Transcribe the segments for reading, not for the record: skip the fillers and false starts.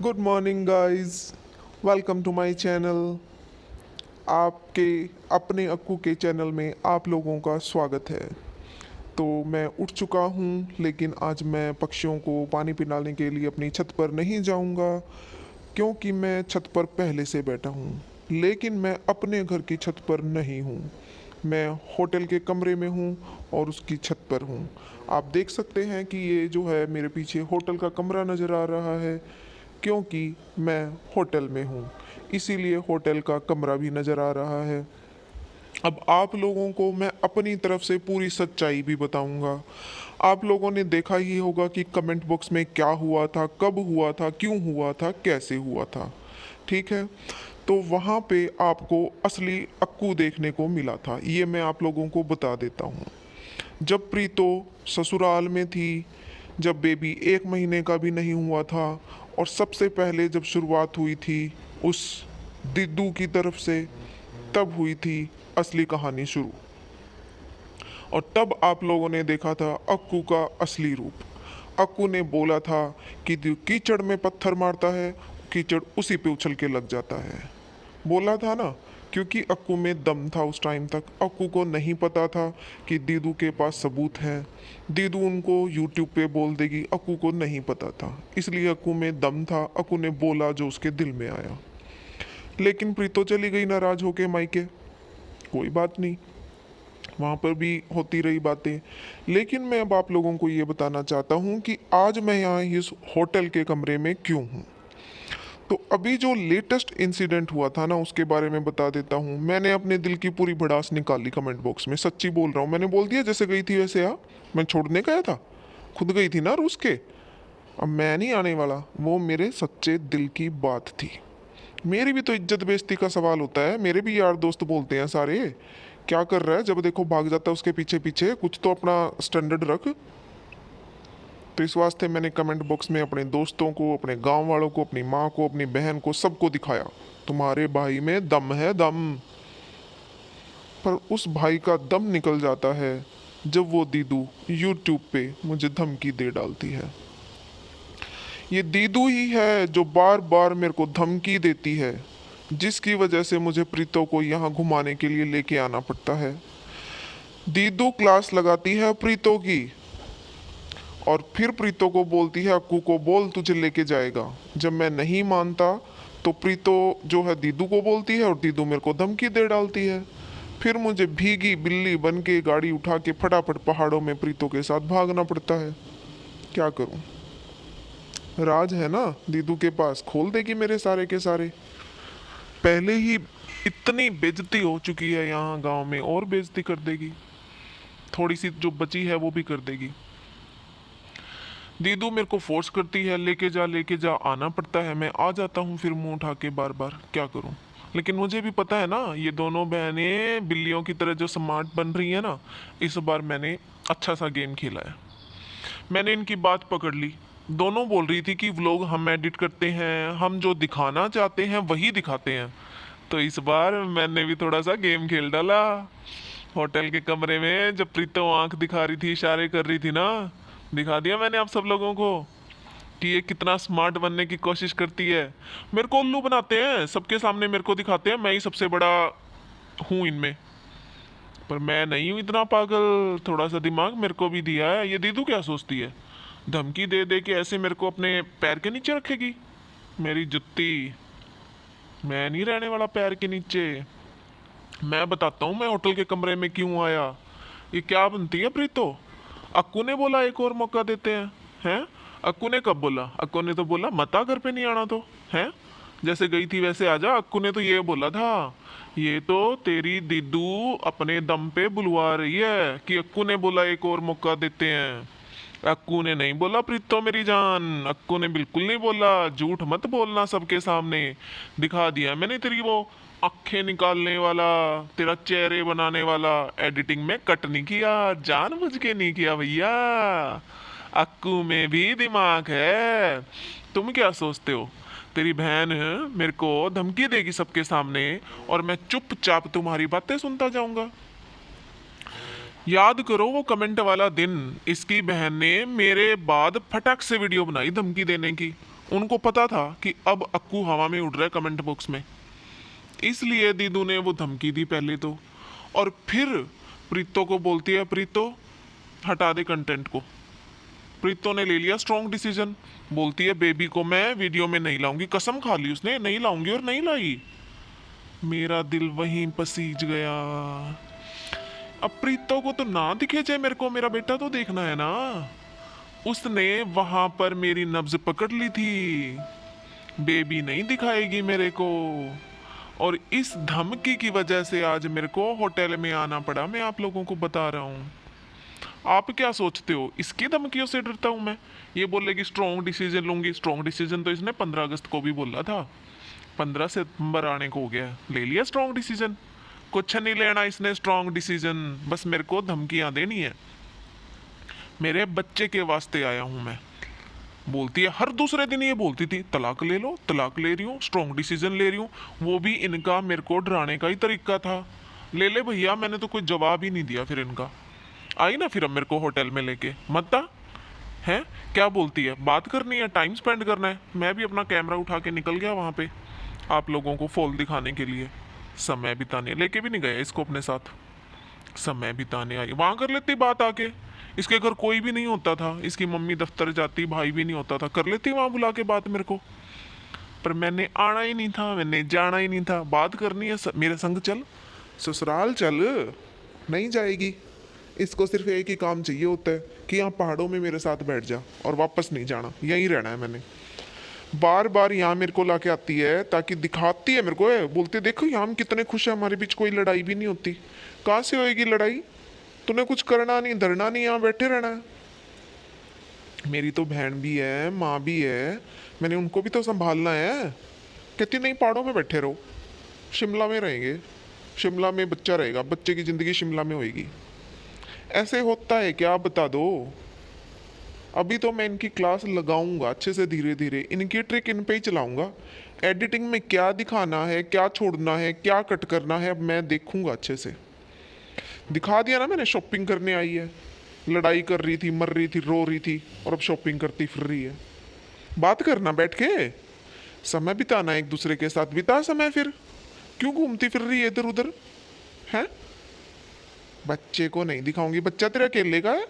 Good morning guys, welcome to my channel. आपके अपने अक्कू के चैनल में आप लोगों का स्वागत है। तो मैं उठ चुका हूँ, लेकिन आज मैं पक्षियों को पानी पिलाने के लिए अपनी छत पर नहीं जाऊँगा, क्योंकि मैं छत पर पहले से बैठा हूँ। लेकिन मैं अपने घर की छत पर नहीं हूँ, मैं होटल के कमरे में हूँ और उसकी छत पर हूँ। आप देख सकते हैं कि ये जो है मेरे पीछे होटल का कमरा नज़र आ रहा है, क्योंकि मैं होटल में हूँ, इसीलिए होटल का कमरा भी नज़र आ रहा है। अब आप लोगों को मैं अपनी तरफ से पूरी सच्चाई भी बताऊंगा। आप लोगों ने देखा ही होगा कि कमेंट बॉक्स में क्या हुआ था, कब हुआ था, क्यों हुआ था, कैसे हुआ था। ठीक है, तो वहाँ पे आपको असली अक्कू देखने को मिला था, ये मैं आप लोगों को बता देता हूँ। जब प्रीतो ससुराल में थी, जब बेबी 1 महीने का भी नहीं हुआ था, और सबसे पहले जब शुरुआत हुई थी उस दिद्दू की तरफ से, तब हुई थी असली कहानी शुरू। और तब आप लोगों ने देखा था अक्कू का असली रूप। अक्कू ने बोला था कि जो कीचड़ में पत्थर मारता है, कीचड़ उसी पे उछल के लग जाता है। बोला था ना, क्योंकि अक्कू में दम था। उस टाइम तक अक्कू को नहीं पता था कि दीदू के पास सबूत हैं, दीदू उनको यूट्यूब पे बोल देगी, अक्कू को नहीं पता था। इसलिए अक्कू में दम था, अक्कू ने बोला जो उसके दिल में आया। लेकिन प्रीतो चली गई नाराज होके मायके। कोई बात नहीं, वहाँ पर भी होती रही बातें। लेकिन मैं अब आप लोगों को ये बताना चाहता हूँ कि आज मैं यहाँ इस होटल के कमरे में क्यों हूँ। तो अभी जो लेटेस्ट इंसिडेंट हुआ था ना, उसके बारे में बता देता हूँ। मैंने अपने दिल की पूरी भड़ास निकाली कमेंट बॉक्स में, सच्ची बोल रहा हूँ। मैंने बोल दिया जैसे गई थी वैसे आ। मैं छोड़ने गया था, खुद गई थी ना रूस के। अब मैं नहीं आने वाला, वो मेरे सच्चे दिल की बात थी। मेरी भी तो इज्जत बेइज्जती का सवाल होता है। मेरे भी यार दोस्त बोलते हैं सारे, क्या कर रहा है, जब देखो भाग जाता है उसके पीछे पीछे, कुछ तो अपना स्टैंडर्ड रख। तो इस वास्ते मैंने कमेंट बॉक्स में अपने दोस्तों को, अपने गांव वालों को, अपनी माँ को, अपनी बहन को, सबको दिखाया तुम्हारे भाई में दम है, दम। पर उस भाई का दम निकल जाता है जब वो दीदू यूट्यूब पे मुझे धमकी दे डालती है। ये दीदू ही है जो बार बार मेरे को धमकी देती है, जिसकी वजह से मुझे प्रीतो को यहाँ घुमाने के लिए लेके आना पड़ता है। दीदू क्लास लगाती है प्रीतो की, और फिर प्रीतो को बोलती है अक्कू को बोल तुझे लेके जाएगा। जब मैं नहीं मानता तो प्रीतो जो है दीदू को बोलती है, और दीदू मेरे को धमकी दे डालती है। फिर मुझे भीगी बिल्ली बन के गाड़ी उठा के फटाफट पहाड़ों में प्रीतो के साथ भागना पड़ता है। क्या करूं, राज है ना दीदू के पास, खोल देगी मेरे सारे के सारे। पहले ही इतनी बेइज्जती हो चुकी है यहाँ गांव में, और बेइज्जती कर देगी। थोड़ी सी जो बची है वो भी कर देगी। दीदू मेरे को फोर्स करती है, लेके जा, आना पड़ता है। मैं आ जाता हूँ फिर मुंह उठा के बार बार, क्या करूँ। लेकिन मुझे भी पता है ना, ये दोनों बहनें बिल्लियों की तरह जो स्मार्ट बन रही है ना, इस बार मैंने अच्छा सा गेम खेला है। मैंने इनकी बात पकड़ ली। दोनों बोल रही थी कि व्लॉग हम एडिट करते हैं, हम जो दिखाना चाहते हैं वही दिखाते हैं। तो इस बार मैंने भी थोड़ा सा गेम खेल डाला। होटल के कमरे में जब प्रीतो आंख दिखा रही थी, इशारे कर रही थी ना, दिखा दिया मैंने आप सब लोगों को कि ये कितना स्मार्ट बनने की कोशिश करती है। मेरे को उल्लू बनाते हैं, सबके सामने मेरे को दिखाते हैं मैं ही सबसे बड़ा हूँ इनमें। पर मैं नहीं हूँ इतना पागल, थोड़ा सा दिमाग मेरे को भी दिया है। ये दीदू क्या सोचती है, धमकी दे दे के ऐसे मेरे को अपने पैर के नीचे रखेगी। मेरी जुत्ती, मैं नहीं रहने वाला पैर के नीचे। मैं बताता हूँ मैं होटल के कमरे में क्यों आया। ये क्या बनती है प्रीतो, अक्कू ने बोला एक और मौका देते हैं। अक्कू ने कब बोला, अक्कू ने तो बोला मत आ, घर पे नहीं आना तो है, जैसे गई थी वैसे आ जा। अक्कू ने तो ये बोला था, ये तो तेरी दीदू अपने दम पे बुलवा रही है कि अक्कू ने बोला एक और मौका देते हैं। अक्कू ने नहीं बोला प्रीतो मेरी जान, अक्कू ने बिल्कुल नहीं बोला। झूठ मत बोलना सबके सामने। दिखा दिया मैंने तेरी वो आंखें निकालने वाला, तेरा चेहरे बनाने वाला। एडिटिंग में कट नहीं किया, जानबूझ के नहीं किया भैया। अक्कू में भी दिमाग है। तुम क्या सोचते हो, तेरी बहन मेरे को धमकी देगी सबके सामने और मैं चुपचाप तुम्हारी बातें सुनता जाऊंगा। याद करो वो कमेंट वाला दिन, इसकी बहन ने मेरे बाद फटाक से वीडियो बनाई धमकी देने की। उनको पता था कि अब अक्कू हवा में उड़ रहा है कमेंट बॉक्स में, इसलिए दीदू ने वो धमकी दी पहले तो। और फिर प्रीतो को बोलती है, प्रीतो हटा दे कंटेंट को। प्रीतो ने ले लिया स्ट्रॉन्ग डिसीजन, बोलती है बेबी को मैं वीडियो में नहीं लाऊंगी, कसम खा ली उसने, नहीं लाऊंगी, और नहीं लाई। मेरा दिल वहीं पसीज गया। अब प्रीतो को तो ना दिखे चाहे मेरे को, मेरा बेटा तो देखना है ना। उसने वहां पर मेरी नब्ज पकड़ ली थी, बेबी नहीं दिखाएगी मेरे को। और इस धमकी की वजह से आज मेरे को होटल में आना पड़ा, मैं आप लोगों को बता रहा हूँ। आप क्या सोचते हो इसकी धमकियों से डरता हूँ मैं? ये बोलेगी स्ट्रॉन्ग डिसीजन लूंगी, स्ट्रॉन्ग डिसीजन तो इसने 15 अगस्त को भी बोला था, 15 सितंबर आने को हो गया, ले लिया स्ट्रॉन्ग डिसीजन। कुछ नहीं लेना इसने स्ट्रॉन्ग डिसीजन, बस मेरे को धमकियां देनी है। मेरे बच्चे के वास्ते आया हूं मैं। बोलती है, हर दूसरे दिन ये बोलती थी तलाक ले लो, तलाक ले रही हूँ, स्ट्रॉन्ग डिसीजन ले रही हूँ। वो भी इनका मेरे को डराने का ही तरीका था। ले ले भैया, मैंने तो कोई जवाब ही नहीं दिया। फिर इनका आई ना, फिर अब मेरे को होटल में लेके मत है, क्या बोलती है, बात करनी है, टाइम स्पेंड करना है। मैं भी अपना कैमरा उठा के निकल गया वहाँ पे आप लोगों को फॉल दिखाने के लिए, समय बिताने। लेके भी नहीं गया इसको अपने साथ, समय बिताने आई। वहाँ कर लेती बात आके, इसके घर कोई भी नहीं होता था, इसकी मम्मी दफ्तर जाती, भाई भी नहीं होता था, कर लेती वहाँ बुला के बात मेरे को। पर मैंने आना ही नहीं था, मैंने जाना ही नहीं था। बात करनी है मेरे संग चल, ससुराल चल, नहीं जाएगी। इसको सिर्फ एक ही काम चाहिए होता है कि यहाँ पहाड़ों में मेरे साथ बैठ जा और वापस नहीं जाना, यहीं रहना है मैंने। बार बार यहाँ मेरे को लाके आती है ताकि दिखाती है मेरे को, बोलते देखो यहाँ हम कितने खुश हैं, हमारे बीच कोई लड़ाई भी नहीं होती। कहाँ से होएगी लड़ाई? तूने कुछ करना नहीं, धरना नहीं, यहाँ बैठे रहना है। मेरी तो बहन भी है, माँ भी है, मैंने उनको भी तो संभालना है। कहती नहीं, पहाड़ों में बैठे रहो, शिमला में रहेंगे, शिमला में बच्चा रहेगा, बच्चे की ज़िंदगी शिमला में होएगी। ऐसे होता है क्या, बता दो। अभी तो मैं इनकी क्लास लगाऊंगा अच्छे से, धीरे धीरे इनकी ट्रिक इन पे ही चलाऊंगा। एडिटिंग में क्या दिखाना है, क्या छोड़ना है, क्या कट करना है, अब मैं देखूंगा अच्छे से। दिखा दिया ना मैंने, शॉपिंग करने आई है, लड़ाई कर रही थी, मर रही थी, रो रही थी, और अब शॉपिंग करती फिर रही है। बात करना बैठ के, समय बिताना एक दूसरे के साथ, बिता समय। फिर क्यों घूमती फिर रही है इधर उधर है? बच्चे को नहीं दिखाऊंगी, बच्चा तेरा अकेले का है,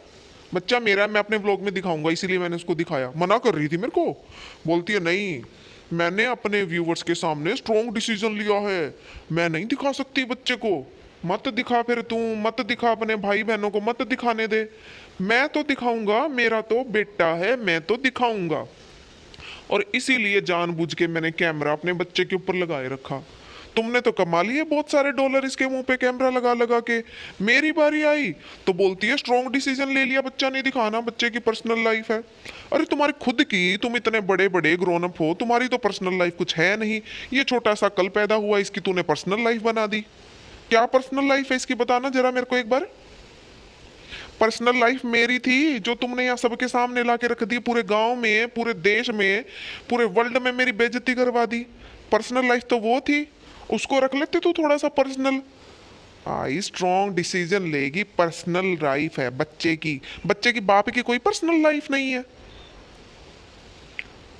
बच्चा मेरा, मैं अपने व्लॉग में दिखाऊंगा, इसीलिए मैंने उसको दिखाया। मना कर रही थी मेरे को, बोलती है नहीं, मैंने अपने व्यूवर्स के सामने स्ट्रॉन्ग डिसीजन लिया है, मैं नहीं दिखा सकती बच्चे को। मत दिखा, फिर तू मत दिखा, अपने भाई बहनों को मत दिखाने दे। मैं तो दिखाऊंगा, मेरा तो बेटा है, मैं तो दिखाऊंगा। और इसीलिए जानबूझ के मैंने कैमरा अपने बच्चे के ऊपर लगाए रखा। तुमने तो कमा लिए बहुत सारे डॉलर इसके मुंह पे कैमरा लगा लगा के। मेरी बारी आई तो बोलती है स्ट्रॉन्ग डिसीजन ले लिया, बच्चा नहीं दिखाना, बच्चे की पर्सनल लाइफ है। अरे तुम्हारी खुद की, तुम इतने बड़े बड़े ग्रोन अप हो, तुम्हारी तो पर्सनल लाइफ कुछ है नहीं। ये छोटा सा कल पैदा हुआ, इसकी तूने पर्सनल लाइफ बना दी। क्या पर्सनल लाइफ है इसकी, बताना जरा मेरे को एक बार। पर्सनल लाइफ मेरी थी जो तुमने यहाँ सबके सामने ला के रख दी, पूरे गांव में, पूरे देश में, पूरे वर्ल्ड में मेरी बेइज्जती करवा दी। पर्सनल लाइफ तो वो थी, उसको रख लेते तो थोड़ा सा पर्सनल। आई स्ट्रॉन्ग डिसीजन लेगी, पर्सनल लाइफ है बच्चे की, बच्चे की बाप की कोई पर्सनल लाइफ नहीं है,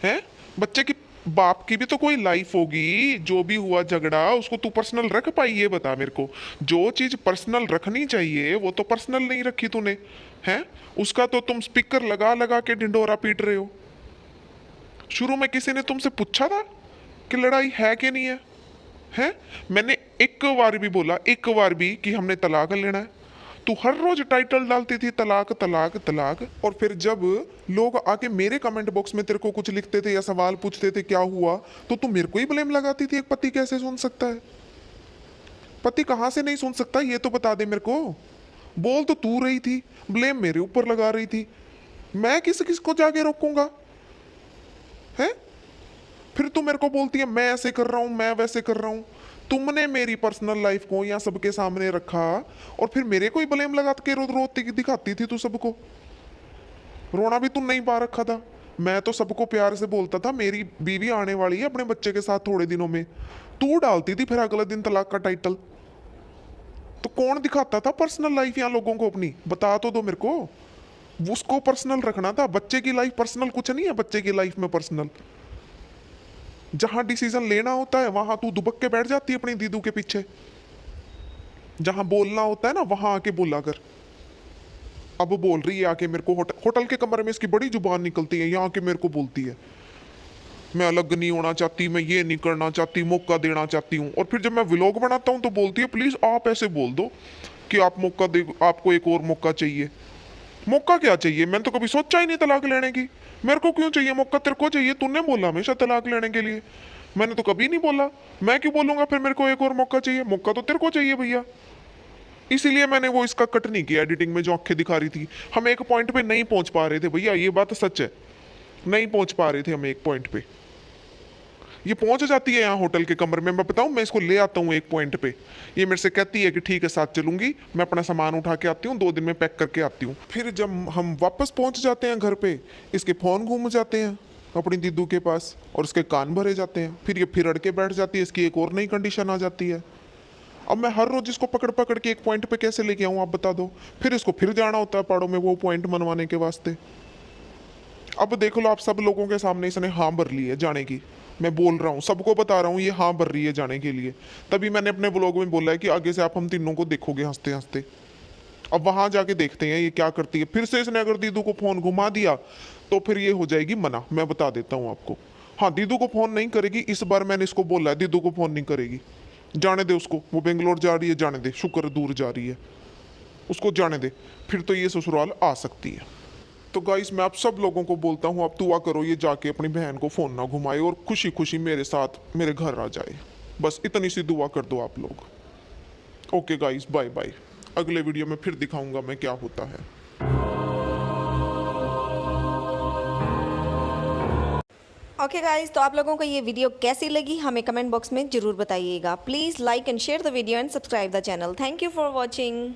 है? बच्चे की बाप की भी तो कोई लाइफ होगी। जो भी हुआ झगड़ा, उसको तू पर्सनल रख पाई, ये बता मेरे को। जो चीज पर्सनल रखनी चाहिए वो तो पर्सनल नहीं रखी तूने, है? उसका तो तुम स्पीकर लगा लगा के ढिंडोरा पीट रहे हो। शुरू में किसी ने तुमसे पूछा था कि लड़ाई है कि नहीं है? मैंने एक बार भी बोला, एक बार भी, कि हमने तलाक लेना है? तू हर रोज टाइटल डालती थी तलाक तलाक तलाक। और फिर जब लोग आके मेरे कमेंट बॉक्स में तेरे को कुछ लिखते थे या सवाल पूछते थे क्या हुआ, तो तू मेरे को ही ब्लेम लगाती थी। एक पति कैसे सुन सकता है? पति कहाँ से नहीं सुन सकता, ये तो बता दे मेरे को। बोल तो तू रही थी, ब्लेम मेरे ऊपर लगा रही थी। मैं किस किस को जाके रोकूंगा, है? फिर तू मेरे को बोलती है मैं ऐसे कर रहा हूं, मैं वैसे कर रहा हूं। तुमने मेरी पर्सनल लाइफ को यहाँ सबके सामने रखा और फिर मेरे को ही ब्लेम लगा के रोती दिखाती थी तू सबको। रोना भी तुम नहीं पा रखा था। मैं तो सबको प्यार से बोलता था मेरी बीवी आने वाली है अपने बच्चे के साथ थोड़े दिनों में। तू डालती थी फिर अगले दिन तलाक का टाइटल। तो कौन दिखाता था पर्सनल लाइफ यहाँ लोगों को अपनी, बता तो दो मेरे को। उसको पर्सनल रखना था, बच्चे की लाइफ पर्सनल कुछ नहीं है, बच्चे की लाइफ में पर्सनल। जहां डिसीजन लेना होता है वहां तू दुबक के बैठ जाती है अपनी दीदू के पीछे। जहां बोलना होता है ना वहां आके बोला कर। अब वो बोल रही है आके मेरे को, होटल के कमरे में इसकी बड़ी जुबान निकलती है, यहाँ आके मेरे को बोलती है मैं अलग नहीं होना चाहती, मैं ये नहीं करना चाहती, मौका देना चाहती हूँ। और फिर जब मैं व्लॉग बनाता हूँ तो बोलती है प्लीज आप ऐसे बोल दो कि आप मौका दे, आपको एक और मौका चाहिए। मौका क्या चाहिए? मैंने तो कभी सोचा ही नहीं तलाक लेने की। मेरे को क्यों चाहिए मौका? तेरे को चाहिए, तूने बोला हमेशा तलाक लेने के लिए। मैंने तो कभी नहीं बोला। मैं क्यों बोलूंगा फिर मेरे को एक और मौका चाहिए? मौका तो तेरे को चाहिए भैया। इसीलिए मैंने वो इसका कट नहीं किया एडिटिंग में जो आंखें दिखा रही थी। हम एक पॉइंट पे नहीं पहुंच पा रहे थे भैया, ये बात सच है। नहीं पहुंच पा रहे थे हम एक पॉइंट पे। ये पहुंच जाती है यहाँ होटल के कमरे में। मैं बताऊं, मैं इसको ले आता हूँ एक पॉइंट पे, ये मेरे से कहती है कि ठीक है साथ चलूंगी, मैं अपना सामान उठा के आती हूँ, 2 दिन में पैक करके आती हूँ। फिर जब हम वापस पहुंच जाते हैं घर पे, इसके फोन घूम जाते हैं अपनी दीदू के पास और उसके कान भरे जाते हैं। फिर ये फिर अड़ के बैठ जाती है, इसकी एक और नई कंडीशन आ जाती है। अब मैं हर रोज इसको पकड़ पकड़ के एक पॉइंट पे कैसे लेके आऊँ आप बता दो। फिर इसको फिर जाना होता है पहाड़ों में वो पॉइंट मनवाने के वास्ते। अब देख लो आप, सब लोगों के सामने इसने हाँ भर ली है जाने की। मैं बोल रहा हूँ, सबको बता रहा हूँ ये हाँ भर रही है जाने के लिए। तभी मैंने अपने व्लॉग में बोला है कि आगे से आप हम तीनों को देखोगे हंसते हंसते। अब वहां जाके देखते हैं ये क्या करती है। फिर से इसने अगर दीदू को फोन घुमा दिया तो फिर ये हो जाएगी मना, मैं बता देता हूँ आपको। हाँ, दीदू को फोन नहीं करेगी इस बार, मैंने इसको बोला है दीदू को फोन नहीं करेगी। जाने दे उसको, वो बेंगलोर जा रही है, जाने दे, शुक्र दूर जा रही है, उसको जाने दे। फिर तो ये ससुराल आ सकती है। तो गाइस मैं आप सब लोगों को बोलता हूँ आप दुआ करो ये जाके अपनी बहन को फ़ोन ना घुमाए और खुशी खुशी मेरे साथ मेरे घर आ जाए। बस इतनी सी दुआ कर दो आप लोग। Okay guys, bye bye. अगले वीडियो में फिर दिखाऊंगा मैं क्या होता है। ओके गाइस, तो आप लोगों को ये वीडियो कैसी लगी हमें कमेंट बॉक्स में ज़रूर बताइएगा। Please like and share the video and subscribe the channel. Thank you for watching.